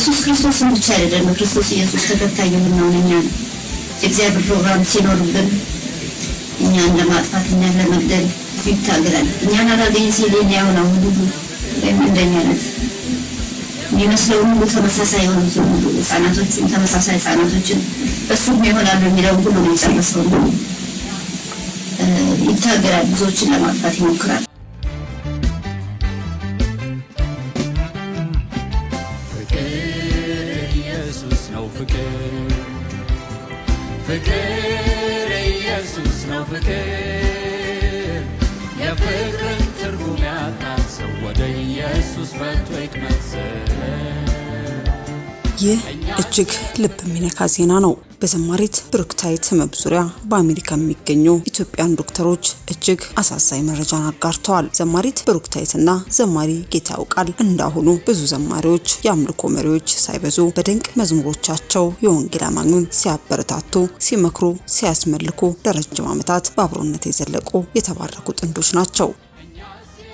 ኢየሱስ ክርስቶስን ብቻ አይደለም ክርስቶስ ኢየሱስ ተከታይ የሆነውን እኛን የእግዚአብሔር ፕሮግራም ሲኖርብን እኛን ለማጥፋት እኛን ለመግደል ይታገላል። እኛን አላገኝ ሲል ያውናው ሁሉ እንደኛ ነው የሚመስለው ሁሉ ተመሳሳይ የሆኑ ህፃናቶችን ተመሳሳይ ህፃናቶችን እሱም ይሆናሉ የሚለው ሁሉ ነው የጨረሰው ነው ይታገላል። ብዙዎችን ለማጥፋት ይሞክራል። ፍቅር ኢየሱስ ነው ፍቅር የፍቅርን ትርጉም ያጣን ሰው ወደ ኢየሱስ መጥቶ ይቅመሰለ። ይህ እጅግ ልብ የሚነካ ዜና ነው። በዘማሪት ብሩክታይት ህመም ዙሪያ በአሜሪካ የሚገኙ ኢትዮጵያን ዶክተሮች እጅግ አሳሳኝ መረጃን አጋርተዋል። ዘማሪት ብሩክታይትና ዘማሪ ጌታው ቃል እንዳሁኑ ብዙ ዘማሪዎች የአምልኮ መሪዎች ሳይበዙ በድንቅ መዝሙሮቻቸው የወንጌል አማኙን ሲያበረታቱ፣ ሲመክሩ፣ ሲያስመልኩ ለረጅም ዓመታት በአብሮነት የዘለቁ የተባረኩ ጥንዶች ናቸው።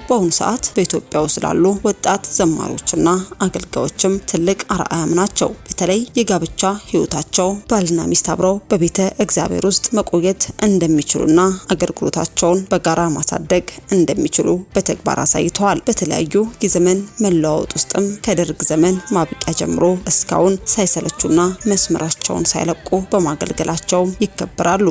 በአሁኑ ሰዓት በኢትዮጵያ ውስጥ ላሉ ወጣት ዘማሪዎችና አገልጋዮችም ትልቅ አርአያም ናቸው። በተለይ የጋብቻ ህይወታቸው ባልና ሚስት አብረው በቤተ እግዚአብሔር ውስጥ መቆየት እንደሚችሉና አገልግሎታቸውን በጋራ ማሳደግ እንደሚችሉ በተግባር አሳይተዋል። በተለያዩ የዘመን መለዋወጥ ውስጥም ከደርግ ዘመን ማብቂያ ጀምሮ እስካሁን ሳይሰለቹና መስመራቸውን ሳይለቁ በማገልገላቸው ይከበራሉ።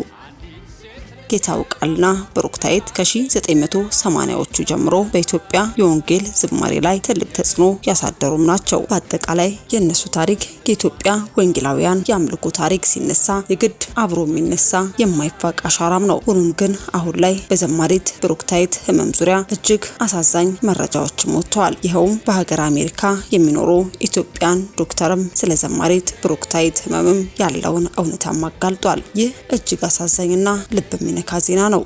ጌታው ቃልና ብሩክታይት ከ1980ዎቹ ጀምሮ በኢትዮጵያ የወንጌል ዝማሬ ላይ ትልቅ ተጽዕኖ ያሳደሩም ናቸው። በአጠቃላይ የነሱ ታሪክ የኢትዮጵያ ወንጌላውያን የአምልኮ ታሪክ ሲነሳ የግድ አብሮ የሚነሳ የማይፋቅ አሻራም ነው። ሆኖም ግን አሁን ላይ በዘማሪት ብሩክታይት ህመም ዙሪያ እጅግ አሳዛኝ መረጃዎች ወጥተዋል። ይኸውም በሀገር አሜሪካ የሚኖሩ ኢትዮጵያን ዶክተርም ስለ ዘማሪት ብሩክታይት ህመምም ያለውን እውነታም አጋልጧል። ይህ እጅግ አሳዛኝና ልብ የሚነካ ዜና ነው።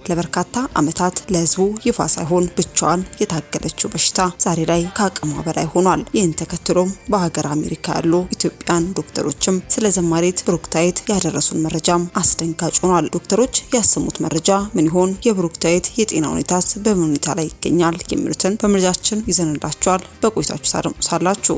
ለበርካታ ዓመታት ለህዝቡ ይፋ ሳይሆን ብቻዋን የታገለችው በሽታ ዛሬ ላይ ከአቅሟ በላይ ሆኗል። ይህን ተከትሎም በሀገር አሜሪካ ያሉ ኢትዮጵያን ዶክተሮችም ስለ ዘማሪት ብሩክታይት ያደረሱን መረጃም አስደንጋጭ ሆኗል። ዶክተሮች ያሰሙት መረጃ ምን ይሆን? የብሩክታይት የጤና ሁኔታስ በምን ሁኔታ ላይ ይገኛል? የሚሉትን በመረጃችን ይዘንላችኋል። በቆይታችሁ ታደምጡታላችሁ።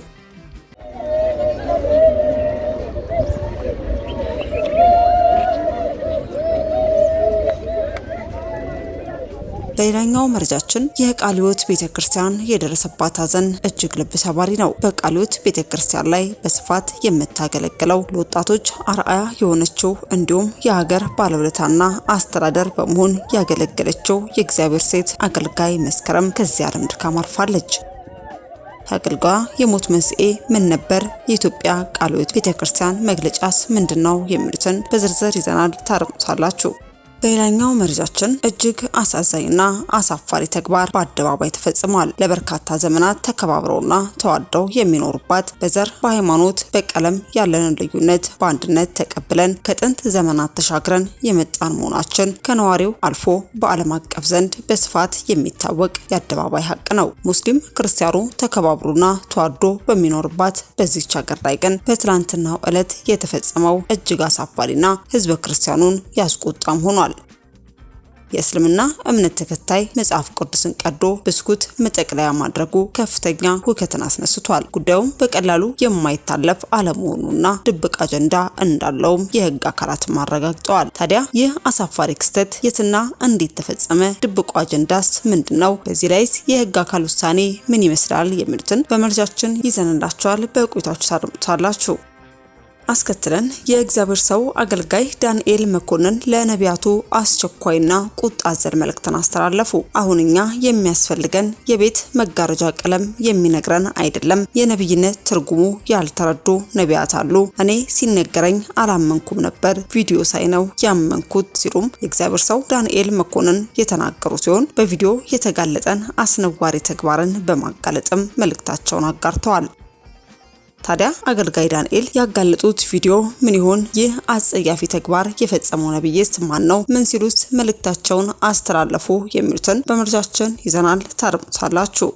በሌላኛው መረጃችን የቃለ ሕይወት ቤተክርስቲያን የደረሰባት ሐዘን እጅግ ልብ ሰባሪ ነው። በቃለ ሕይወት ቤተክርስቲያን ላይ በስፋት የምታገለግለው ለወጣቶች አርአያ የሆነችው እንዲሁም የሀገር ባለውለታና አስተዳደር በመሆን ያገለገለችው የእግዚአብሔር ሴት አገልጋይ መስከረም ከዚህ ዓለም ድካም አርፋለች። አገልጋዩ የሞት መንስኤ ምን ነበር? የኢትዮጵያ ቃለ ሕይወት ቤተክርስቲያን መግለጫስ ምንድነው? የሚሉትን በዝርዝር ይዘናል። ታደምጡታላችሁ። በሌላኛው መረጃችን እጅግ አሳዛኝና አሳፋሪ ተግባር በአደባባይ ተፈጽሟል። ለበርካታ ዘመናት ተከባብረውና ተዋደው የሚኖሩባት በዘር፣ በሃይማኖት፣ በቀለም ያለንን ልዩነት በአንድነት ተቀብለን ከጥንት ዘመናት ተሻግረን የመጣን መሆናችን ከነዋሪው አልፎ በዓለም አቀፍ ዘንድ በስፋት የሚታወቅ የአደባባይ ሀቅ ነው። ሙስሊም ክርስቲያኑ ተከባብሮና ተዋዶ በሚኖርባት በዚህች ሀገር ላይ ግን በትላንትናው ዕለት የተፈጸመው እጅግ አሳፋሪና ህዝበ ክርስቲያኑን ያስቆጣም ሆኗል። የእስልምና እምነት ተከታይ መጽሐፍ ቅዱስን ቀዶ ብስኩት መጠቅለያ ማድረጉ ከፍተኛ ሁከትን አስነስቷል። ጉዳዩም በቀላሉ የማይታለፍ አለመሆኑና ድብቅ አጀንዳ እንዳለውም የህግ አካላት ማረጋግጠዋል። ታዲያ ይህ አሳፋሪ ክስተት የትና እንዴት ተፈጸመ? ድብቁ አጀንዳስ ምንድነው? በዚህ ላይስ የህግ አካል ውሳኔ ምን ይመስላል? የሚሉትን በመረጃችን ይዘንላችኋል። በቆይታችሁ ታደምጡታላችሁ። አስከትለን የእግዚአብሔር ሰው አገልጋይ ዳንኤል መኮንን ለነቢያቱ አስቸኳይና ቁጣ አዘል መልእክትን አስተላለፉ። አሁንኛ የሚያስፈልገን የቤት መጋረጃ ቀለም የሚነግረን አይደለም፣ የነብይነት ትርጉሙ ያልተረዱ ነቢያት አሉ። እኔ ሲነገረኝ አላመንኩም ነበር፣ ቪዲዮ ሳይ ነው ያመንኩት ሲሉም የእግዚአብሔር ሰው ዳንኤል መኮንን የተናገሩ ሲሆን በቪዲዮ የተጋለጠን አስነዋሪ ተግባርን በማጋለጥም መልእክታቸውን አጋርተዋል። ታዲያ አገልጋይ ዳንኤል ያጋለጡት ቪዲዮ ምን ይሆን? ይህ አጸያፊ ተግባር የፈጸመው ነብይስ ማን ነው? ምን ሲሉስ መልእክታቸውን አስተላለፉ? የሚሉትን በመረጃችን ይዘናል። ታደምጡታላችሁ።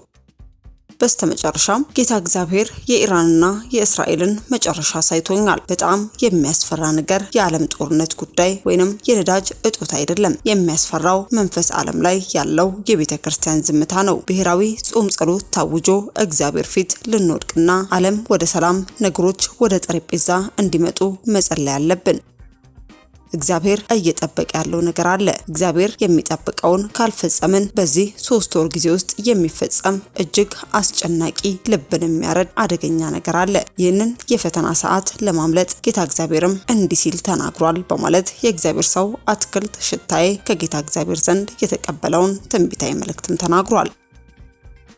በስተመጨረሻም ጌታ እግዚአብሔር የኢራንና የእስራኤልን መጨረሻ ሳይቶኛል። በጣም የሚያስፈራ ነገር የዓለም ጦርነት ጉዳይ ወይንም የነዳጅ እጦት አይደለም። የሚያስፈራው መንፈስ ዓለም ላይ ያለው የቤተክርስቲያን ዝምታ ነው። ብሔራዊ ጾም ጸሎት ታውጆ እግዚአብሔር ፊት ልንወድቅና ዓለም ወደ ሰላም ነገሮች ወደ ጠረጴዛ እንዲመጡ መጸለይ አለብን። እግዚአብሔር እየጠበቀ ያለው ነገር አለ። እግዚአብሔር የሚጠብቀውን ካልፈጸምን በዚህ 3 ወር ጊዜ ውስጥ የሚፈጸም እጅግ አስጨናቂ ልብን የሚያረድ አደገኛ ነገር አለ። ይህንን የፈተና ሰዓት ለማምለጥ ጌታ እግዚአብሔርም እንዲህ ሲል ተናግሯል በማለት የእግዚአብሔር ሰው አትክልት ሽታዬ ከጌታ እግዚአብሔር ዘንድ የተቀበለውን ትንቢታዊ መልእክትም ተናግሯል።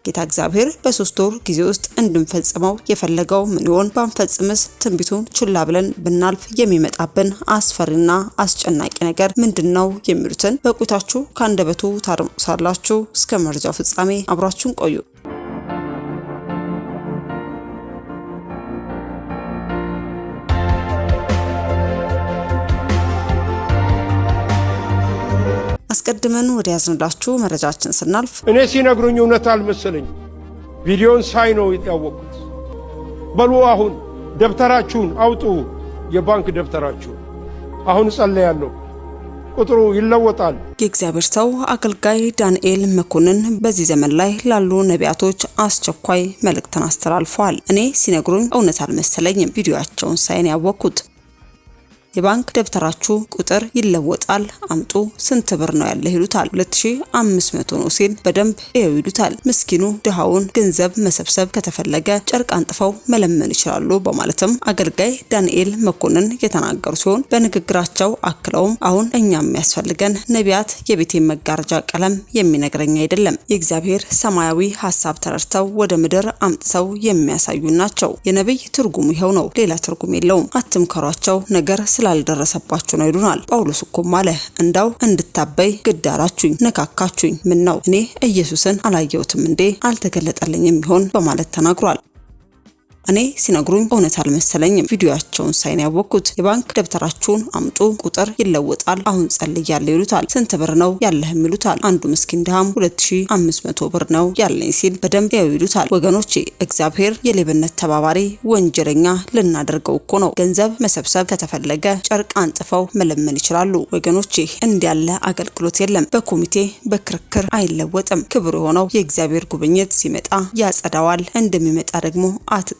ጌታ እግዚአብሔር በ3 ወር ጊዜ ውስጥ እንድንፈጽመው የፈለገው ምን ይሆን? ባንፈጽምስ ትንቢቱን ችላ ብለን ብናልፍ የሚመጣብን አስፈሪና አስጨናቂ ነገር ምንድነው? የሚሉትን በቆይታችሁ ከአንደበቱ ታደምጡታላችሁ። እስከ መረጃው ፍጻሜ አብራችሁን ቆዩ። አስቀድመን ወደ ያዝንዳችሁ መረጃችን ስናልፍ እኔ ሲነግሩኝ እውነት አልመሰለኝ። ቪዲዮን ሳይ ነው ያወቅኩት። በሉ አሁን ደብተራችሁን አውጡ፣ የባንክ ደብተራችሁን። አሁን ጸልያለሁ፣ ቁጥሩ ይለወጣል። የእግዚአብሔር ሰው አገልጋይ ዳንኤል መኮንን በዚህ ዘመን ላይ ላሉ ነቢያቶች አስቸኳይ መልእክትን አስተላልፈዋል። እኔ ሲነግሩኝ እውነት አልመሰለኝም። ቪዲዮአቸውን ሳይ ነው ያወቅኩት። የባንክ ደብተራችሁ ቁጥር ይለወጣል፣ አምጡ። ስንት ብር ነው ያለ ይሉታል። 2500 ነው ሲል በደንብ ይሉታል። ምስኪኑ ድሃውን ገንዘብ መሰብሰብ ከተፈለገ ጨርቅ አንጥፈው መለመን ይችላሉ በማለትም አገልጋይ ዳንኤል መኮንን የተናገሩ ሲሆን በንግግራቸው አክለውም አሁን እኛም የሚያስፈልገን ነቢያት የቤቴን መጋረጃ ቀለም የሚነግረኝ አይደለም፣ የእግዚአብሔር ሰማያዊ ሐሳብ ተረድተው ወደ ምድር አምጥተው የሚያሳዩ ናቸው። የነብይ ትርጉሙ ይሄው ነው፣ ሌላ ትርጉም የለውም። አትምከሯቸው ነገር ስላልደረሰባችሁ ነው ይሉናል። ጳውሎስ እኮ ማለ እንዳው እንድታበይ ግድ አላችሁኝ፣ ነካካችሁኝ። ምን ነው እኔ ኢየሱስን አላየሁትም እንዴ? አልተገለጠልኝም ይሆን በማለት ተናግሯል። እኔ ሲነግሩኝ እውነት አልመሰለኝም። ቪዲዮአቸውን ሳይ ነው ያወቅኩት። የባንክ ደብተራችሁን አምጡ፣ ቁጥር ይለወጣል፣ አሁን ጸልያለሁ ይሉታል። ስንት ብር ነው ያለህ ይሉታል። አንዱ ምስኪን ድሃም 2500 ብር ነው ያለኝ ሲል በደንብ ይሉታል። ወገኖቼ እግዚአብሔር የሌብነት ተባባሪ ወንጀለኛ ልናደርገው እኮ ነው። ገንዘብ መሰብሰብ ከተፈለገ ጨርቅ አንጥፈው መለመን ይችላሉ። ወገኖቼ እንዲያለ አገልግሎት የለም። በኮሚቴ በክርክር አይለወጥም። ክብር የሆነው የእግዚአብሔር ጉብኝት ሲመጣ ያጸዳዋል። እንደሚመጣ ደግሞ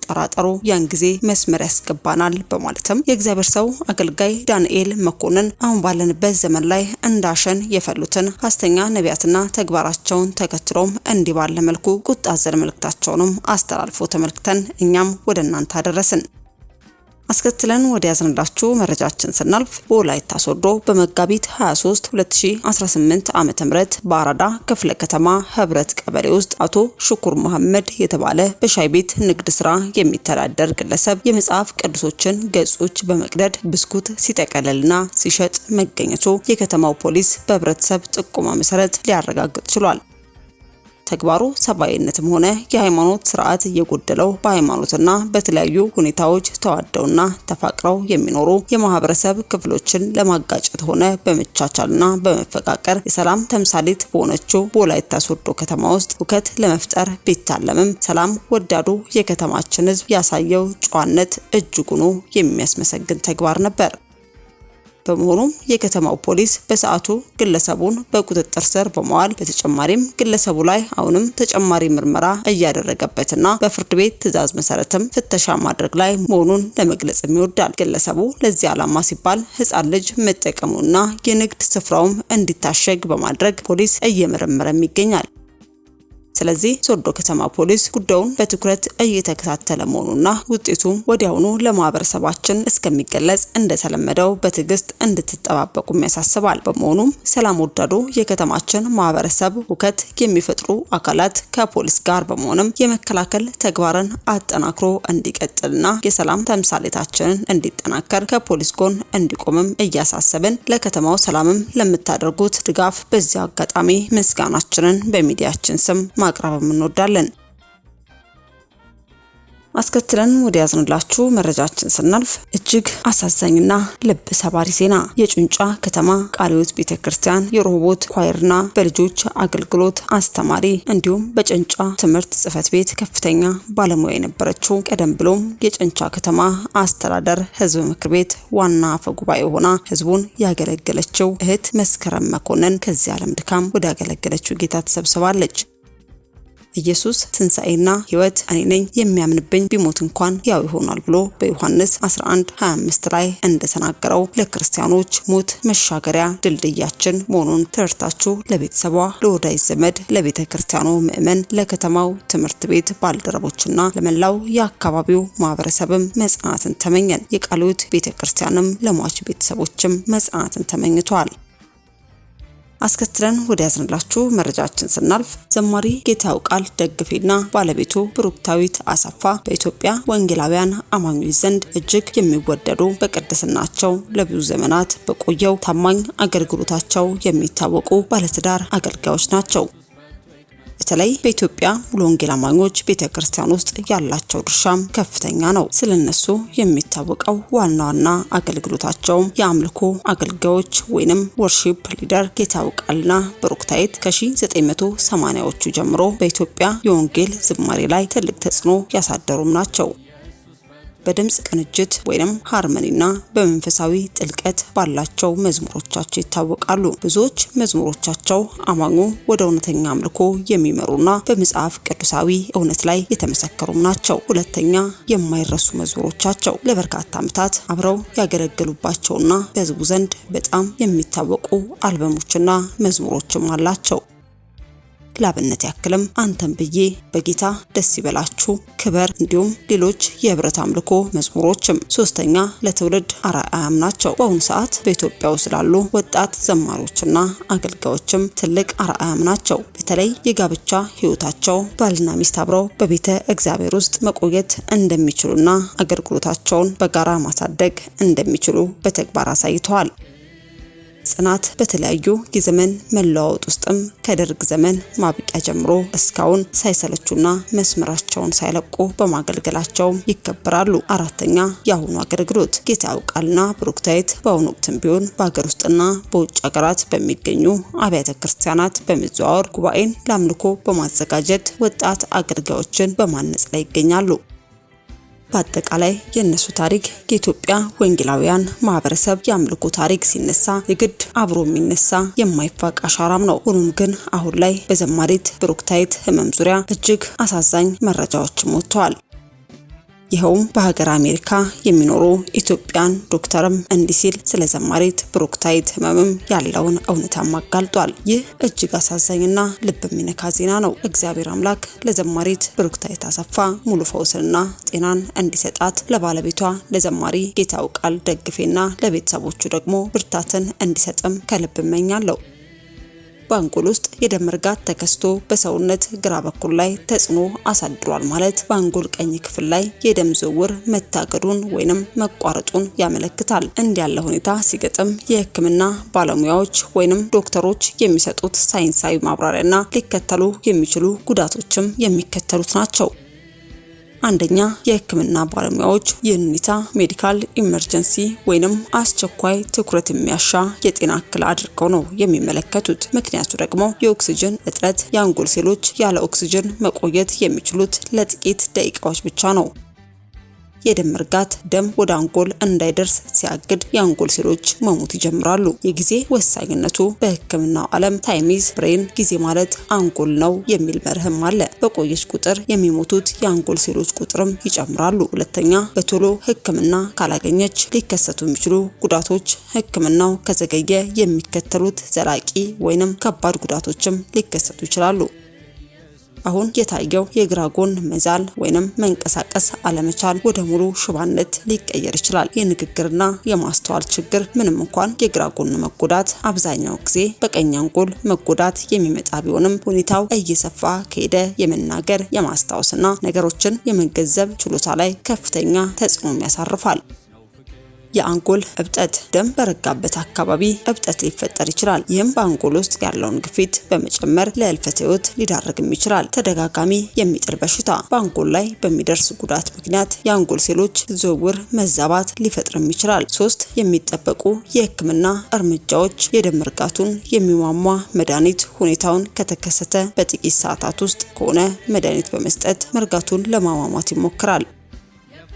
ጠራጠሩ ያን ጊዜ መስመር ያስገባናል በማለትም የእግዚአብሔር ሰው አገልጋይ ዳንኤል መኮንን አሁን ባለንበት ዘመን ላይ እንዳሸን የፈሉትን ሐሰተኛ ነቢያትና ተግባራቸውን ተከትሎም እንዲህ ባለ መልኩ ቁጣ አዘል መልእክታቸውንም አስተላልፎ ተመልክተን እኛም ወደ እናንተ አደረስን። አስከትለን ወደ ያዝንላችሁ መረጃችን ስናልፍ በወላይታ ሶዶ በመጋቢት 23 2018 ዓ.ም በአራዳ ክፍለ ከተማ ህብረት ቀበሌ ውስጥ አቶ ሽኩር መሐመድ የተባለ በሻይ ቤት ንግድ ስራ የሚተዳደር ግለሰብ የመጽሐፍ ቅዱሶችን ገጾች በመቅደድ ብስኩት ሲጠቀለልና ሲሸጥ መገኘቱ የከተማው ፖሊስ በህብረተሰብ ጥቆማ መሰረት ሊያረጋግጥ ችሏል። ተግባሩ ሰባይነትም ሆነ የሃይማኖት ስርዓት የጎደለው በሃይማኖትና በተለያዩ ሁኔታዎች ተዋደውና ተፋቅረው የሚኖሩ የማህበረሰብ ክፍሎችን ለማጋጨት ሆነ በመቻቻልና በመፈቃቀር የሰላም ተምሳሌት በሆነችው በወላይታ ሶዶ ከተማ ውስጥ ሁከት ለመፍጠር ቢታለምም ሰላም ወዳዱ የከተማችን ህዝብ ያሳየው ጨዋነት እጅጉኑ የሚያስመሰግን ተግባር ነበር። በመሆኑም የከተማው ፖሊስ በሰዓቱ ግለሰቡን በቁጥጥር ስር በመዋል በተጨማሪም ግለሰቡ ላይ አሁንም ተጨማሪ ምርመራ እያደረገበትና በፍርድ ቤት ትዕዛዝ መሰረትም ፍተሻ ማድረግ ላይ መሆኑን ለመግለጽ ይወዳል። ግለሰቡ ለዚህ ዓላማ ሲባል ህፃን ልጅ መጠቀሙና የንግድ ስፍራውም እንዲታሸግ በማድረግ ፖሊስ እየመረመረ ይገኛል። ስለዚህ ሶዶ ከተማ ፖሊስ ጉዳዩን በትኩረት እየተከታተለ መሆኑና ውጤቱም ወዲያውኑ ለማህበረሰባችን እስከሚገለጽ እንደተለመደው በትዕግስት እንድትጠባበቁ ያሳስባል። በመሆኑም ሰላም ወዳዱ የከተማችን ማህበረሰብ ሁከት የሚፈጥሩ አካላት ከፖሊስ ጋር በመሆንም የመከላከል ተግባርን አጠናክሮ እንዲቀጥልና የሰላም ተምሳሌታችንን እንዲጠናከር ከፖሊስ ጎን እንዲቆምም እያሳሰብን ለከተማው ሰላምም ለምታደርጉት ድጋፍ በዚህ አጋጣሚ ምስጋናችንን በሚዲያችን ስም ማቅረብ እንወዳለን። አስከትለን ወደ ያዝንላችሁ መረጃችን ስናልፍ እጅግ አሳዛኝና ልብ ሰባሪ ዜና የጭንጫ ከተማ ቃለ ሕይወት ቤተክርስቲያን የሮቦት ኳየርና በልጆች አገልግሎት አስተማሪ እንዲሁም በጭንጫ ትምህርት ጽሕፈት ቤት ከፍተኛ ባለሙያ የነበረችው ቀደም ብሎም የጭንጫ ከተማ አስተዳደር ሕዝብ ምክር ቤት ዋና አፈ ጉባኤ ሆና ሕዝቡን ያገለገለችው እህት መስከረም መኮንን ከዚህ ዓለም ድካም ወደ ያገለገለችው ጌታ ተሰብስባለች። ኢየሱስ ትንሣኤና ሕይወት እኔ ነኝ የሚያምንብኝ ቢሞት እንኳን ያው ይሆናል ብሎ በዮሐንስ 11:25 ላይ እንደተናገረው ለክርስቲያኖች ሞት መሻገሪያ ድልድያችን መሆኑን ተረድታችሁ ለቤተሰቧ፣ ለወዳጅ ዘመድ፣ ለቤተ ክርስቲያኑ ምእመን፣ ለከተማው ትምህርት ቤት ባልደረቦችና ለመላው የአካባቢው ማህበረሰብም መጽናናትን ተመኘን። የቃለ ሕይወት ቤተ ክርስቲያንም ለሟች ቤተሰቦችም መጽናናትን ተመኝቷል። አስከትለን ወደ ያዝንላችሁ መረጃችን ስናልፍ ዘማሪ ጌታው ቃል ደግፌና ባለቤቱ ብሩክታዊት አሰፋ በኢትዮጵያ ወንጌላውያን አማኞች ዘንድ እጅግ የሚወደዱ በቅድስናቸው ለብዙ ዘመናት በቆየው ታማኝ አገልግሎታቸው የሚታወቁ ባለትዳር አገልጋዮች ናቸው። በተለይ በኢትዮጵያ ሙሉ ወንጌል አማኞች ቤተክርስቲያን ውስጥ ያላቸው ድርሻም ከፍተኛ ነው። ስለነሱ የሚታወቀው ዋና አገልግሎታቸው የአምልኮ አገልጋዮች ወይንም ወርሺፕ ሊደር ጌታው ቃልና ብሩክታይት ከ1980ዎቹ ጀምሮ በኢትዮጵያ የወንጌል ዝማሬ ላይ ትልቅ ተጽዕኖ ያሳደሩም ናቸው። በድምጽ ቅንጅት ወይንም ሃርመኒና በመንፈሳዊ ጥልቀት ባላቸው መዝሙሮቻቸው ይታወቃሉ። ብዙዎች መዝሙሮቻቸው አማኙ ወደ እውነተኛ አምልኮ የሚመሩና በመጽሐፍ ቅዱሳዊ እውነት ላይ የተመሰከሩም ናቸው። ሁለተኛ የማይረሱ መዝሙሮቻቸው ለበርካታ ዓመታት አብረው ያገለገሉባቸውና በሕዝቡ ዘንድ በጣም የሚታወቁ አልበሞችና መዝሙሮችም አላቸው። ላብነት ያክልም አንተን ብዬ፣ በጌታ ደስ ይበላችሁ፣ ክበር እንዲሁም ሌሎች የህብረት አምልኮ መዝሙሮችም። ሶስተኛ ለትውልድ አርአያም ናቸው። በአሁኑ ሰዓት በኢትዮጵያ ውስጥ ላሉ ወጣት ዘማሪዎችና አገልጋዮችም ትልቅ አርአያም ናቸው። በተለይ የጋብቻ ህይወታቸው ባልና ሚስት አብረው በቤተ እግዚአብሔር ውስጥ መቆየት እንደሚችሉና አገልግሎታቸውን በጋራ ማሳደግ እንደሚችሉ በተግባር አሳይተዋል። ጽናት በተለያዩ የዘመን መለዋወጥ ውስጥም ከደርግ ዘመን ማብቂያ ጀምሮ እስካሁን ሳይሰለቹና መስመራቸውን ሳይለቁ በማገልገላቸው ይከበራሉ። አራተኛ የአሁኑ አገልግሎት ጌታው ቃልና ብሩክታይት በአሁኑ ወቅትም ቢሆን በሀገር ውስጥና በውጭ ሀገራት በሚገኙ አብያተ ክርስቲያናት በመዘዋወር ጉባኤን ለአምልኮ በማዘጋጀት ወጣት አገልጋዮችን በማነጽ ላይ ይገኛሉ። በአጠቃላይ የነሱ ታሪክ የኢትዮጵያ ወንጌላውያን ማህበረሰብ የአምልኮ ታሪክ ሲነሳ የግድ አብሮ የሚነሳ የማይፋቅ አሻራም ነው። ሆኖም ግን አሁን ላይ በዘማሪት ብሩክታይት ህመም ዙሪያ እጅግ አሳዛኝ መረጃዎችም ወጥተዋል። ይኸውም በሀገር አሜሪካ የሚኖሩ ኢትዮጵያን ዶክተርም እንዲህ ሲል ስለ ዘማሪት ብሩክታይት ህመምም ያለውን እውነታም አጋልጧል። ይህ እጅግ አሳዛኝና ልብ የሚነካ ዜና ነው። እግዚአብሔር አምላክ ለዘማሪት ብሩክታይት አሰፋ ሙሉ ፈውስንና ጤናን እንዲሰጣት ለባለቤቷ ለዘማሪ ጌታው ቃል ደግፌና ለቤተሰቦቹ ደግሞ ብርታትን እንዲሰጥም ከልብ እመኛለሁ። በአንጎል ውስጥ የደም እርጋት ተከስቶ በሰውነት ግራ በኩል ላይ ተጽዕኖ አሳድሯል ማለት በአንጎል ቀኝ ክፍል ላይ የደም ዝውውር መታገዱን ወይንም መቋረጡን ያመለክታል። እንዲህ ያለ ሁኔታ ሲገጥም የሕክምና ባለሙያዎች ወይንም ዶክተሮች የሚሰጡት ሳይንሳዊ ማብራሪያና ሊከተሉ የሚችሉ ጉዳቶችም የሚከተሉት ናቸው። አንደኛ የሕክምና ባለሙያዎች ይህን ሁኔታ ሜዲካል ኢመርጀንሲ ወይንም አስቸኳይ ትኩረት የሚያሻ የጤና እክል አድርገው ነው የሚመለከቱት። ምክንያቱ ደግሞ የኦክሲጅን እጥረት፣ የአንጎል ሴሎች ያለ ኦክሲጅን መቆየት የሚችሉት ለጥቂት ደቂቃዎች ብቻ ነው። የደም እርጋት ደም ወደ አንጎል እንዳይደርስ ሲያግድ የአንጎል ሴሎች መሞት ይጀምራሉ። የጊዜ ወሳኝነቱ በሕክምናው ዓለም ታይሚዝ ብሬን ጊዜ ማለት አንጎል ነው የሚል መርህም አለ። በቆየች ቁጥር የሚሞቱት የአንጎል ሴሎች ቁጥርም ይጨምራሉ። ሁለተኛ በቶሎ ሕክምና ካላገኘች ሊከሰቱ የሚችሉ ጉዳቶች፣ ሕክምናው ከዘገየ የሚከተሉት ዘላቂ ወይንም ከባድ ጉዳቶችም ሊከሰቱ ይችላሉ። አሁን የታየው የግራ ጎን መዛል ወይንም መንቀሳቀስ አለመቻል ወደ ሙሉ ሽባነት ሊቀየር ይችላል። የንግግርና የማስተዋል ችግር ምንም እንኳን የግራ ጎን መጎዳት አብዛኛው ጊዜ በቀኝ አንጎል መጎዳት የሚመጣ ቢሆንም ሁኔታው እየሰፋ ከሄደ የመናገር የማስታወስና ነገሮችን የመገንዘብ ችሎታ ላይ ከፍተኛ ተጽዕኖ ያሳርፋል። የአንጎል እብጠት ደም በረጋበት አካባቢ እብጠት ሊፈጠር ይችላል። ይህም በአንጎል ውስጥ ያለውን ግፊት በመጨመር ለህልፈተ ህይወት ሊዳርግም ይችላል። ተደጋጋሚ የሚጥል በሽታ በአንጎል ላይ በሚደርስ ጉዳት ምክንያት የአንጎል ሴሎች ዝውውር መዛባት ሊፈጥርም ይችላል። 3 የሚጠበቁ የህክምና እርምጃዎች የደም እርጋቱን የሚሟሟ መድኃኒት ሁኔታውን ከተከሰተ በጥቂት ሰዓታት ውስጥ ከሆነ መድኃኒት በመስጠት መርጋቱን ለማሟሟት ይሞክራል።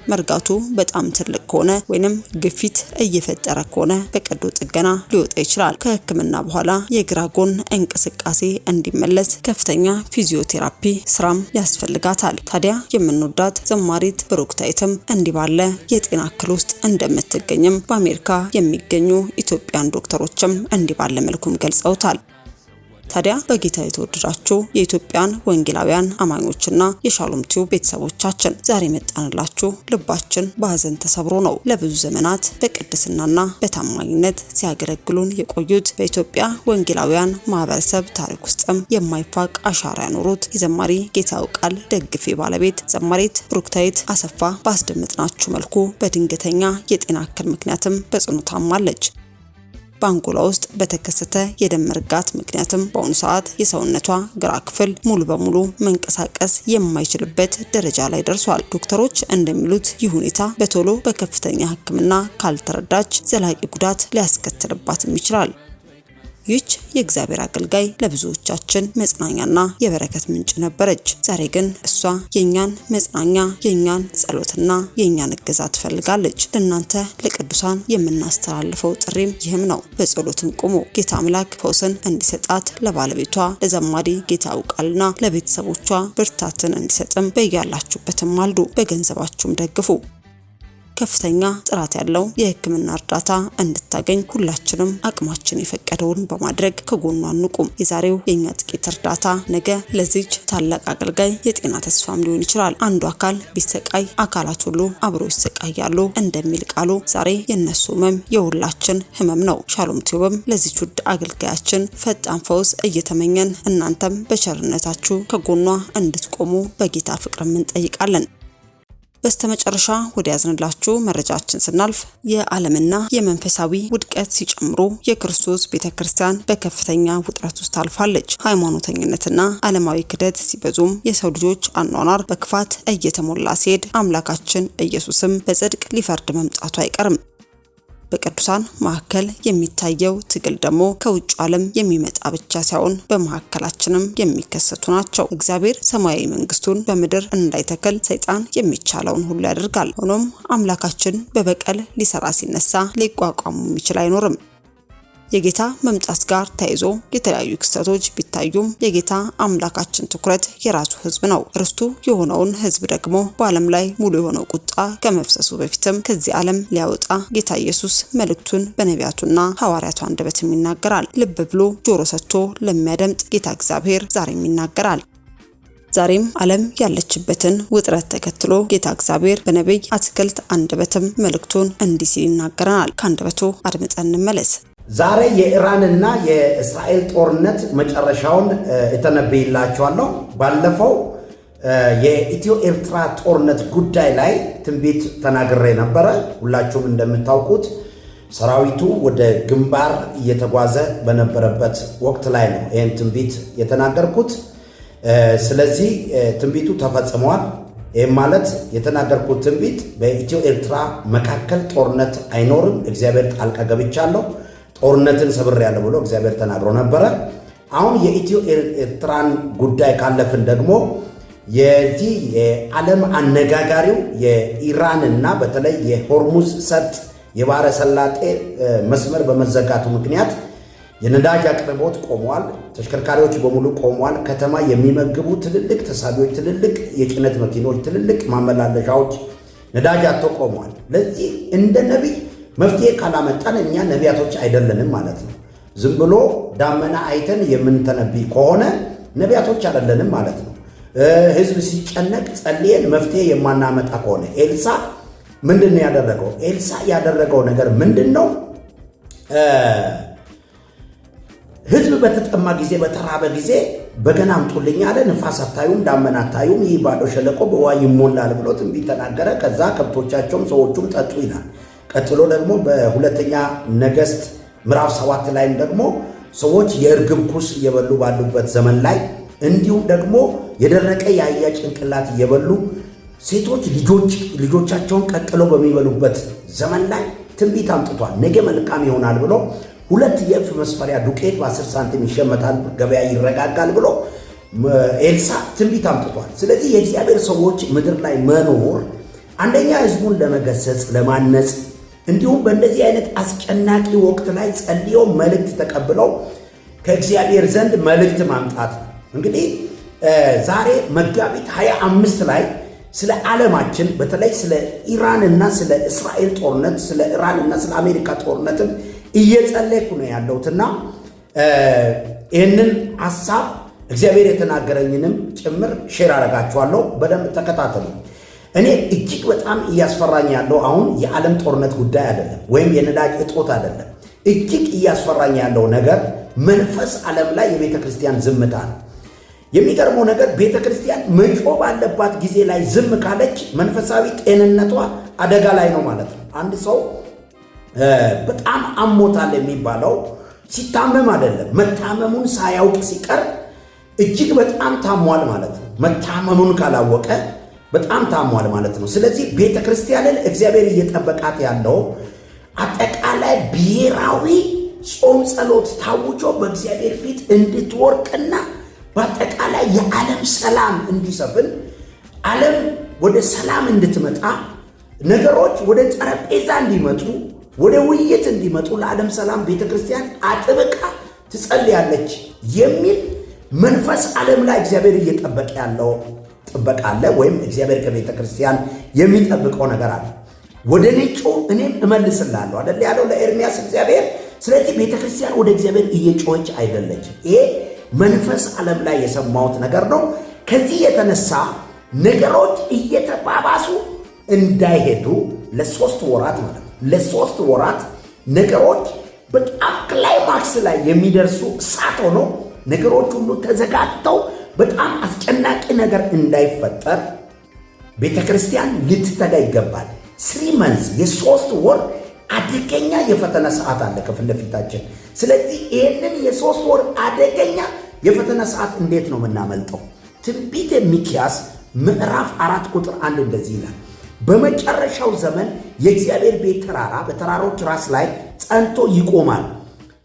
መርጋቱ በጣም ትልቅ ከሆነ ወይንም ግፊት እየፈጠረ ከሆነ በቀዶ ጥገና ሊወጣ ይችላል። ከህክምና በኋላ የግራ ጎን እንቅስቃሴ እንዲመለስ ከፍተኛ ፊዚዮቴራፒ ስራም ያስፈልጋታል። ታዲያ የምንወዳት ዘማሪት ብሩክታይትም እንዲህ ባለ የጤና እክል ውስጥ እንደምትገኝም በአሜሪካ የሚገኙ ኢትዮጵያን ዶክተሮችም እንዲህ ባለ መልኩም ገልጸውታል። ታዲያ በጌታ የተወደዳችሁ የኢትዮጵያን ወንጌላውያን አማኞችና የሻሎም ቲዩብ ቤተሰቦቻችን ዛሬ መጣንላችሁ ልባችን በሐዘን ተሰብሮ ነው። ለብዙ ዘመናት በቅድስናና በታማኝነት ሲያገለግሉን የቆዩት በኢትዮጵያ ወንጌላውያን ማህበረሰብ ታሪክ ውስጥም የማይፋቅ አሻራ ያኖሩት የዘማሪ ጌታው ቃል ደግፌ ባለቤት ዘማሪት ብሩክታይት አሰፋ ባስደመጥናችሁ መልኩ በድንገተኛ የጤና እክል ምክንያትም በጽኑ ታማለች። በአንጎላ ውስጥ በተከሰተ የደም መርጋት ምክንያትም በአሁኑ ሰዓት የሰውነቷ ግራ ክፍል ሙሉ በሙሉ መንቀሳቀስ የማይችልበት ደረጃ ላይ ደርሷል። ዶክተሮች እንደሚሉት ይህ ሁኔታ በቶሎ በከፍተኛ ሕክምና ካልተረዳች ዘላቂ ጉዳት ሊያስከትልባትም ይችላል። ይህች የእግዚአብሔር አገልጋይ ለብዙዎቻችን መጽናኛና የበረከት ምንጭ ነበረች። ዛሬ ግን እሷ የኛን መጽናኛ፣ የኛን ጸሎትና የኛን እገዛ ትፈልጋለች። ለእናንተ ለቅዱሳን የምናስተላልፈው ጥሪም ይህም ነው። በጸሎትን ቁሙ። ጌታ አምላክ ፈውስን እንዲሰጣት ለባለቤቷ ለዘማሪ ጌታው ቃልና ለቤተሰቦቿ ብርታትን እንዲሰጥም በያላችሁበትም አልዱ፣ በገንዘባችሁም ደግፉ። ከፍተኛ ጥራት ያለው የህክምና እርዳታ እንድታገኝ ሁላችንም አቅማችን የፈቀደውን በማድረግ ከጎኗ እንቁም። የዛሬው የኛ ጥቂት እርዳታ ነገ ለዚች ታላቅ አገልጋይ የጤና ተስፋም ሊሆን ይችላል። አንዱ አካል ቢሰቃይ አካላት ሁሉ አብሮ ይሰቃያሉ እንደሚል ቃሉ ዛሬ የነሱ ህመም የሁላችን ህመም ነው። ሻሎም ቲዩብም ለዚች ውድ አገልጋያችን ፈጣን ፈውስ እየተመኘን እናንተም በቸርነታችሁ ከጎኗ እንድትቆሙ በጌታ ፍቅርም እንጠይቃለን። በስተመጨረሻ ወደ ያዝንላችሁ መረጃችን ስናልፍ የዓለምና የመንፈሳዊ ውድቀት ሲጨምሩ የክርስቶስ ቤተክርስቲያን በከፍተኛ ውጥረት ውስጥ አልፋለች። ሃይማኖተኝነትና ዓለማዊ ክደት ሲበዙም የሰው ልጆች አኗኗር በክፋት እየተሞላ ሲሄድ አምላካችን ኢየሱስም በጽድቅ ሊፈርድ መምጣቱ አይቀርም። በቅዱሳን መካከል የሚታየው ትግል ደግሞ ከውጭ ዓለም የሚመጣ ብቻ ሳይሆን በመካከላችንም የሚከሰቱ ናቸው። እግዚአብሔር ሰማያዊ መንግስቱን በምድር እንዳይተከል ሰይጣን የሚቻለውን ሁሉ ያደርጋል። ሆኖም አምላካችን በበቀል ሊሰራ ሲነሳ ሊቋቋሙ የሚችል አይኖርም። የጌታ መምጣት ጋር ተያይዞ የተለያዩ ክስተቶች ቢታዩም የጌታ አምላካችን ትኩረት የራሱ ህዝብ ነው። ርስቱ የሆነውን ህዝብ ደግሞ በዓለም ላይ ሙሉ የሆነው ቁጣ ከመፍሰሱ በፊትም ከዚህ ዓለም ሊያወጣ ጌታ ኢየሱስ መልእክቱን በነቢያቱና ሐዋርያቱ አንደበትም ይናገራል። ልብ ብሎ ጆሮ ሰጥቶ ለሚያደምጥ ጌታ እግዚአብሔር ዛሬም ይናገራል። ዛሬም ዓለም ያለችበትን ውጥረት ተከትሎ ጌታ እግዚአብሔር በነቢይ አትክልት አንደበትም መልእክቱን እንዲህ ሲል ይናገረናል። ከአንደበቱ አድምጠን እንመለስ። ዛሬ የኢራንና የእስራኤል ጦርነት መጨረሻውን እተነብይላችኋለሁ። ባለፈው የኢትዮ ኤርትራ ጦርነት ጉዳይ ላይ ትንቢት ተናግሬ ነበረ። ሁላችሁም እንደምታውቁት ሰራዊቱ ወደ ግንባር እየተጓዘ በነበረበት ወቅት ላይ ነው ይህን ትንቢት የተናገርኩት። ስለዚህ ትንቢቱ ተፈጽሟል። ይህም ማለት የተናገርኩት ትንቢት በኢትዮ ኤርትራ መካከል ጦርነት አይኖርም፣ እግዚአብሔር ጣልቃ ገብቻለሁ፣ ጦርነትን ሰብሬያለሁ ብሎ እግዚአብሔር ተናግሮ ነበረ። አሁን የኢትዮ ኤርትራን ጉዳይ ካለፍን ደግሞ የዚህ የዓለም አነጋጋሪው የኢራንና በተለይ የሆርሙዝ ሰርጥ የባህረ ሰላጤ መስመር በመዘጋቱ ምክንያት የነዳጅ አቅርቦት ቆሟል። ተሽከርካሪዎች በሙሉ ቆሟል። ከተማ የሚመግቡ ትልልቅ ተሳቢዎች፣ ትልልቅ የጭነት መኪኖች፣ ትልልቅ ማመላለሻዎች ነዳጅ አጥቶ ቆሟል። ለዚህ እንደ ነቢይ መፍትሄ ካላመጣን እኛ ነቢያቶች አይደለንም ማለት ነው። ዝም ብሎ ዳመና አይተን የምንተነብይ ከሆነ ነቢያቶች አይደለንም ማለት ነው። ህዝብ ሲጨነቅ ጸልየን መፍትሄ የማናመጣ ከሆነ ኤልሳ ምንድን ነው ያደረገው? ኤልሳ ያደረገው ነገር ምንድን ነው? ህዝብ በተጠማ ጊዜ በተራበ ጊዜ በገና አምጡልኝ አለ። ንፋስ አታዩም፣ ዳመና አታዩም፣ ይህ ባዶ ሸለቆ በውሃ ይሞላል ብሎ ትንቢት ተናገረ። ከዛ ከብቶቻቸውም ሰዎቹም ጠጡ ይላል። ቀጥሎ ደግሞ በሁለተኛ ነገሥት ምዕራፍ 7 ላይም ደግሞ ሰዎች የእርግብ ኩስ እየበሉ ባሉበት ዘመን ላይ እንዲሁም ደግሞ የደረቀ የአህያ ጭንቅላት እየበሉ ሴቶች ልጆቻቸውን ቀቅለው በሚበሉበት ዘመን ላይ ትንቢት አምጥቷል። ነገ መልካም ይሆናል ብሎ 2 የእፍ መስፈሪያ ዱቄት በ10 ሳንቲም ይሸመታል፣ ገበያ ይረጋጋል ብሎ ኤልሳ ትንቢት አምጥቷል። ስለዚህ የእግዚአብሔር ሰዎች ምድር ላይ መኖር አንደኛ ሕዝቡን ለመገሰጽ ለማነጽ፣ እንዲሁም በእንደዚህ አይነት አስጨናቂ ወቅት ላይ ጸልዮ መልእክት ተቀብለው ከእግዚአብሔር ዘንድ መልእክት ማምጣት። እንግዲህ ዛሬ መጋቢት 25 ላይ ስለ ዓለማችን በተለይ ስለ ኢራንና ስለ እስራኤል ጦርነት፣ ስለ ኢራንና ስለ አሜሪካ ጦርነትም እየጸለይኩ ነው ያለሁትና ይህንን ሐሳብ እግዚአብሔር የተናገረኝንም ጭምር ሼር አደርጋችኋለሁ። በደንብ ተከታተሉ። እኔ እጅግ በጣም እያስፈራኝ ያለው አሁን የዓለም ጦርነት ጉዳይ አይደለም፣ ወይም የነዳጅ እጦት አይደለም። እጅግ እያስፈራኝ ያለው ነገር መንፈስ ዓለም ላይ የቤተ ክርስቲያን ዝምታ ነው። የሚገርመው ነገር ቤተ ክርስቲያን መጮ ባለባት ጊዜ ላይ ዝም ካለች መንፈሳዊ ጤንነቷ አደጋ ላይ ነው ማለት ነው። አንድ ሰው በጣም አሞታል የሚባለው ሲታመም አይደለም፣ መታመሙን ሳያውቅ ሲቀር እጅግ በጣም ታሟል ማለት ነው። መታመሙን ካላወቀ በጣም ታሟል ማለት ነው። ስለዚህ ቤተ ክርስቲያንን እግዚአብሔር እየጠበቃት ያለው አጠቃላይ ብሔራዊ ጾም ጸሎት ታውጆ በእግዚአብሔር ፊት እንድትወርቅና በአጠቃላይ የዓለም ሰላም እንዲሰፍን፣ ዓለም ወደ ሰላም እንድትመጣ፣ ነገሮች ወደ ጠረጴዛ እንዲመጡ፣ ወደ ውይይት እንዲመጡ ለዓለም ሰላም ቤተ ክርስቲያን አጥብቃ ትጸልያለች የሚል መንፈስ ዓለም ላይ እግዚአብሔር እየጠበቀ ያለው ጥበቃ አለ፣ ወይም እግዚአብሔር ከቤተ ክርስቲያን የሚጠብቀው ነገር አለ። ወደ ነጩ እኔም እመልስላለሁ አይደል ያለው ለኤርምያስ እግዚአብሔር። ስለዚህ ቤተ ክርስቲያን ወደ እግዚአብሔር እየጮኸች አይደለችም። ይሄ መንፈስ ዓለም ላይ የሰማሁት ነገር ነው። ከዚህ የተነሳ ነገሮች እየተባባሱ እንዳይሄዱ ለ3 ወራት ማለት ነው፣ ለ3 ወራት ነገሮች በጣም ክላይማክስ ላይ የሚደርሱ እሳት ሆኖ ነገሮች ሁሉ ተዘጋግተው በጣም አስጨናቂ ነገር እንዳይፈጠር ቤተ ክርስቲያን ልትተጋ ይገባል። 3 months የ3 ወር አደገኛ የፈተና ሰዓት አለ ከፊት ለፊታችን። ስለዚህ ይህንን የ3 ወር አደገኛ የፈተና ሰዓት እንዴት ነው የምናመልጠው? ትንቢተ ሚክያስ ምዕራፍ 4 ቁጥር 1 እንደዚህ ይላል፣ በመጨረሻው ዘመን የእግዚአብሔር ቤት ተራራ በተራሮች ራስ ላይ ጸንቶ ይቆማል፣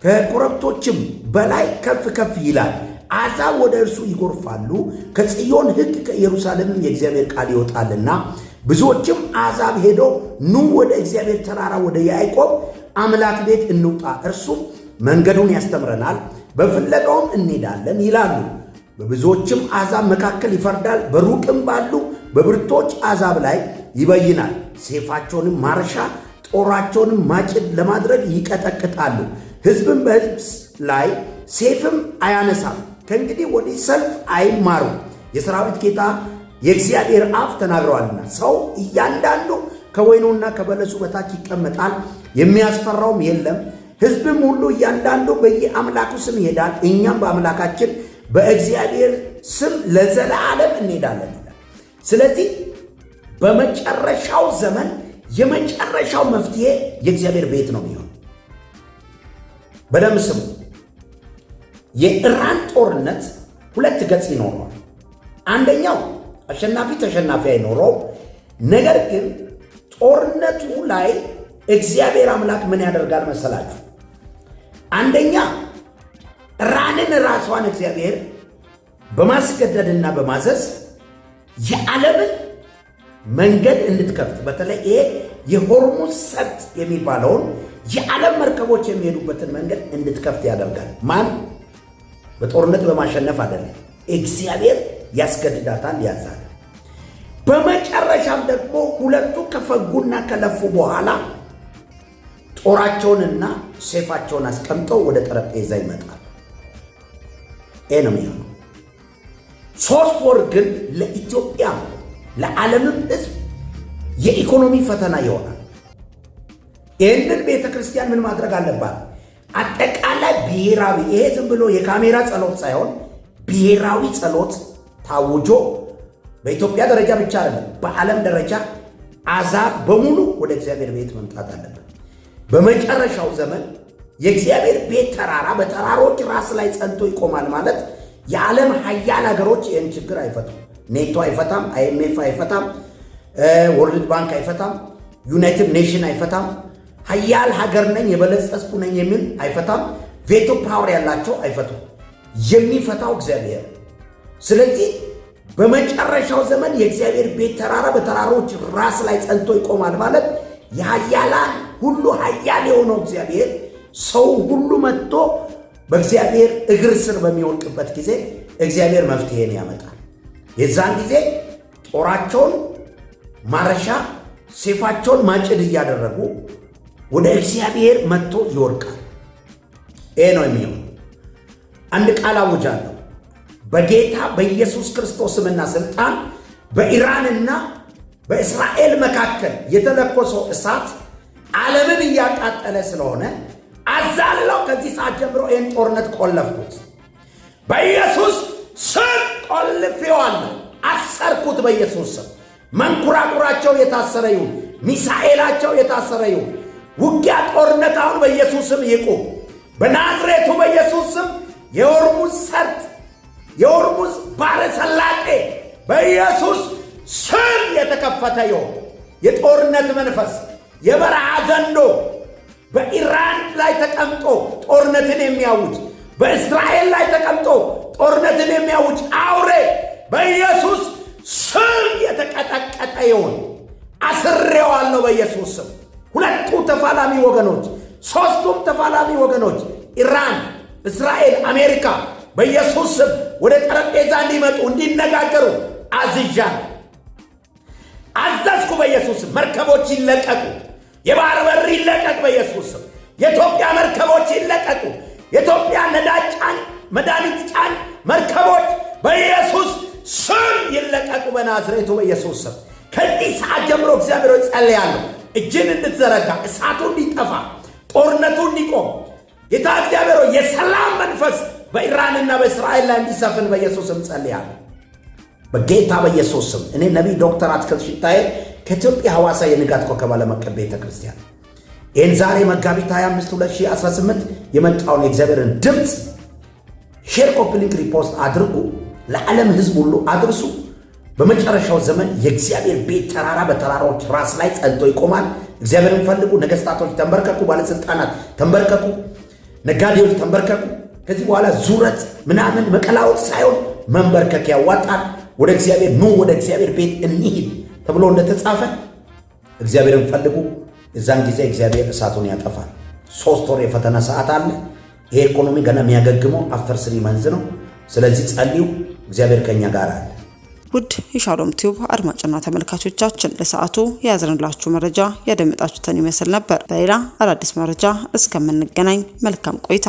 ከኮረብቶችም በላይ ከፍ ከፍ ይላል። አሕዛብ ወደ እርሱ ይጎርፋሉ፣ ከጽዮን ሕግ ከኢየሩሳሌምም የእግዚአብሔር ቃል ይወጣልና። ብዙዎችም አሕዛብ ሄደው ኑ ወደ እግዚአብሔር ተራራ ወደ ያዕቆብ አምላክ ቤት እንውጣ፣ እርሱም መንገዱን ያስተምረናል፣ በፍለጋውም እንሄዳለን ይላሉ። በብዙዎችም አሕዛብ መካከል ይፈርዳል፣ በሩቅም ባሉ በብርቶች አሕዛብ ላይ ይበይናል። ሰይፋቸውንም ማረሻ ጦራቸውንም ማጭድ ለማድረግ ይቀጠቅጣሉ። ሕዝብም በሕዝብ ላይ ሰይፍም አያነሳም። ከእንግዲህ ወዲህ ሰልፍ አይማሩ፣ የሰራዊት ጌታ የእግዚአብሔር አፍ ተናግረዋልና። ሰው እያንዳንዱ ከወይኑና ከበለሱ በታች ይቀመጣል፣ የሚያስፈራውም የለም። ሕዝብም ሁሉ እያንዳንዱ በየአምላኩ ስም ይሄዳል፣ እኛም በአምላካችን በእግዚአብሔር ስም ለዘላለም እንሄዳለን ይላል። ስለዚህ በመጨረሻው ዘመን የመጨረሻው መፍትሄ የእግዚአብሔር ቤት ነው የሚሆን። በደንብ ስሙ። የኢራን ጦርነት 2 ገጽ ይኖረዋል። አንደኛው አሸናፊ ተሸናፊ አይኖረው። ነገር ግን ጦርነቱ ላይ እግዚአብሔር አምላክ ምን ያደርጋል መሰላችሁ? አንደኛ ኢራንን ራሷን እግዚአብሔር በማስገደድና በማዘዝ የዓለምን መንገድ እንድትከፍት፣ በተለይ ይሄ የሆርሙዝ ሰርጥ የሚባለውን የዓለም መርከቦች የሚሄዱበትን መንገድ እንድትከፍት ያደርጋል። ማን? በጦርነት በማሸነፍ አይደለም፣ እግዚአብሔር ያስገድዳታል፣ ያዛል። በመጨረሻም ደግሞ ሁለቱ ከፈጉና ከለፉ በኋላ ጦራቸውንና ሰይፋቸውን አስቀምጠው ወደ ጠረጴዛ ይመጣል። ይሄ ነው የሚሆነው። 3 ወር ግን ለኢትዮጵያ ለዓለምም ሕዝብ የኢኮኖሚ ፈተና ይሆናል። ይህንን ቤተ ክርስቲያን ምን ማድረግ አለባት? አጠቃላይ ብሔራዊ፣ ይሄ ዝም ብሎ የካሜራ ጸሎት ሳይሆን ብሔራዊ ጸሎት ታውጆ በኢትዮጵያ ደረጃ ብቻ አይደለም፣ በዓለም ደረጃ አሕዛብ በሙሉ ወደ እግዚአብሔር ቤት መምጣት አለበት። በመጨረሻው ዘመን የእግዚአብሔር ቤት ተራራ በተራሮች ራስ ላይ ጸንቶ ይቆማል ማለት የዓለም ሀያል ሀገሮች ይህን ችግር አይፈቱም። ኔቶ አይፈታም፣ IMF አይፈታም፣ ወርልድ ባንክ አይፈታም፣ ዩናይትድ ኔሽን አይፈታም፣ ሀያል ሀገር ነኝ የበለጸስኩ ነኝ የሚል አይፈታም፣ ቬቶ ፓወር ያላቸው አይፈቱም። የሚፈታው እግዚአብሔር። ስለዚህ በመጨረሻው ዘመን የእግዚአብሔር ቤት ተራራ በተራሮች ራስ ላይ ጸንቶ ይቆማል ማለት የሀያላን ሁሉ ሀያል የሆነው እግዚአብሔር ሰው ሁሉ መጥቶ በእግዚአብሔር እግር ስር በሚወድቅበት ጊዜ እግዚአብሔር መፍትሄን ያመጣል። የዛን ጊዜ ጦራቸውን ማረሻ፣ ሰይፋቸውን ማጭድ እያደረጉ ወደ እግዚአብሔር መጥቶ ይወድቃል። ይሄ ነው የሚሆነው። አንድ ቃል አውጃለሁ። በጌታ በኢየሱስ ክርስቶስ ስምና ስልጣን በኢራንና በእስራኤል መካከል የተለኮሰው እሳት ዓለምን እያቃጠለ ስለሆነ አዛለው ከዚህ ሰዓት ጀምሮ ይህን ጦርነት ቆለፍኩት። በኢየሱስ ስም ቆልፌዋለሁ፣ አሰርኩት። በኢየሱስ ስም መንኩራኩራቸው የታሰረ ይሁን፣ ሚሳኤላቸው የታሰረ ይሁን። ውጊያ ጦርነት አሁን በኢየሱስ ስም ይቁም። በናዝሬቱ በኢየሱስ ስም የሆርሙዝ ሰርጥ፣ የሆርሙዝ ባሕረ ሰላጤ በኢየሱስ ስም የተከፈተ ይሁን። የጦርነት መንፈስ፣ የበረሃ ዘንዶ በኢራን ላይ ተቀምጦ ጦርነትን የሚያውጅ፣ በእስራኤል ላይ ተቀምጦ ጦርነትን የሚያውጅ አውሬ በኢየሱስ ስም የተቀጠቀጠ ይሁን። አስሬዋለሁ በኢየሱስ ስም። ሁለቱ ተፋላሚ ወገኖች፣ ሦስቱም ተፋላሚ ወገኖች ኢራን፣ እስራኤል፣ አሜሪካ በኢየሱስ ስም ወደ ጠረጴዛ እንዲመጡ እንዲነጋገሩ አዝዣለሁ፣ አዘዝኩ። በኢየሱስ ስም መርከቦች ይለቀቁ፣ የባህር በር ይለቀቅ። በኢየሱስ ስም የኢትዮጵያ መርከቦች ይለቀቁ። የኢትዮጵያ ነዳጅ ጫን፣ መድኃኒት ጫን መርከቦች በኢየሱስ ስም ይለቀቁ። በናዝሬቱ በኢየሱስ ስም ከዚህ ሰዓት ጀምሮ እግዚአብሔር ጸልያለሁ፣ እጅን እንድትዘረጋ፣ እሳቱ እንዲጠፋ፣ ጦርነቱ እንዲቆም ጌታ እግዚአብሔር የሰላም መንፈስ በኢራንና በእስራኤል ላይ እንዲሰፍን በኢየሱስ ስም ጸልያለሁ። በጌታ በኢየሱስ ስም እኔ ነቢይ ዶክተር አትክልት ሽታዬ ከኢትዮጵያ ሐዋሳ የንጋት ኮከብ ዓለም አቀፍ ቤተ ክርስቲያን ይህን ዛሬ መጋቢት 25 2018 የመጣውን የእግዚአብሔርን ድምፅ ሼር፣ ኮፒ ሊንክ፣ ሪፖስት አድርጉ። ለዓለም ሕዝብ ሁሉ አድርሱ። በመጨረሻው ዘመን የእግዚአብሔር ቤት ተራራ በተራራዎች ራስ ላይ ጸንቶ ይቆማል። እግዚአብሔርን ፈልጉ። ነገሥታቶች ተንበርከኩ፣ ባለሥልጣናት ተንበርከኩ፣ ነጋዴዎች ተንበርከኩ። ከዚህ በኋላ ዙረት ምናምን መቀላወጥ ሳይሆን መንበርከክ ያዋጣል። ወደ እግዚአብሔር ኑ፣ ወደ እግዚአብሔር ቤት እንሂድ ተብሎ እንደተጻፈ እግዚአብሔርን ፈልጉ። የዛን ጊዜ እግዚአብሔር እሳቱን ያጠፋል። 3 ወር የፈተና ሰዓት አለ። ይሄ ኢኮኖሚ ገና የሚያገግመው አፍተር 3 መንዝ ነው። ስለዚህ ጸልዩ፣ እግዚአብሔር ከኛ ጋር አለ። ውድ የሻሎም ቲዩብ አድማጭና ተመልካቾቻችን ለሰዓቱ የያዝንላችሁ መረጃ ያደመጣችሁትን ይመስል ነበር። በሌላ አዳዲስ መረጃ እስከምንገናኝ መልካም ቆይታ